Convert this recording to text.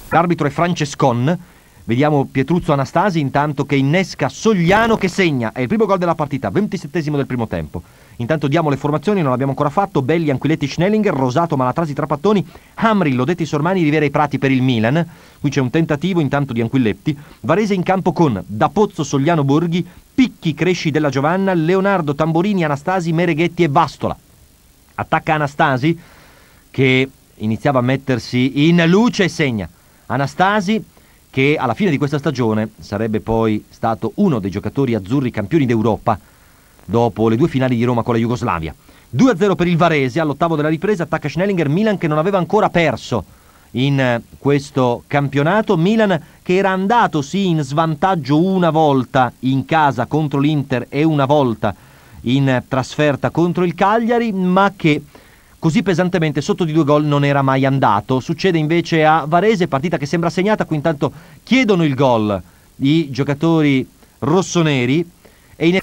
L'arbitro è Francescon. Vediamo Pietruzzo Anastasi intanto che innesca Sogliano che segna. È il primo gol della partita, 27esimo del primo tempo. Intanto diamo le formazioni, non l'abbiamo ancora fatto. Belli, Anquiletti, Schnellinger, Rosato, Malatrasi, Trapattoni, Hamri, Lodetti, Sormani, Rivera e Prati per il Milan. Qui c'è un tentativo intanto di Anquiletti. Varese in campo con Dapozzo, Sogliano, Borghi, Picchi, Cresci, Della Giovanna, Leonardo, Tamborini, Anastasi, Mereghetti e Bastola. Attacca Anastasi che iniziava a mettersi in luce e segna. Anastasi che alla fine di questa stagione sarebbe poi stato uno dei giocatori azzurri campioni d'Europa dopo le 2 finali di Roma con la Jugoslavia. 2-0 per il Varese, all'ottavo della ripresa attacca Schnellinger. Milan che non aveva ancora perso in questo campionato, Milan che era andato sì in svantaggio una volta in casa contro l'Inter e una volta in trasferta contro il Cagliari, ma che così pesantemente sotto di 2 gol non era mai andato. Succede invece a Varese, partita che sembra segnata. Qui intanto chiedono il gol i giocatori rossoneri e in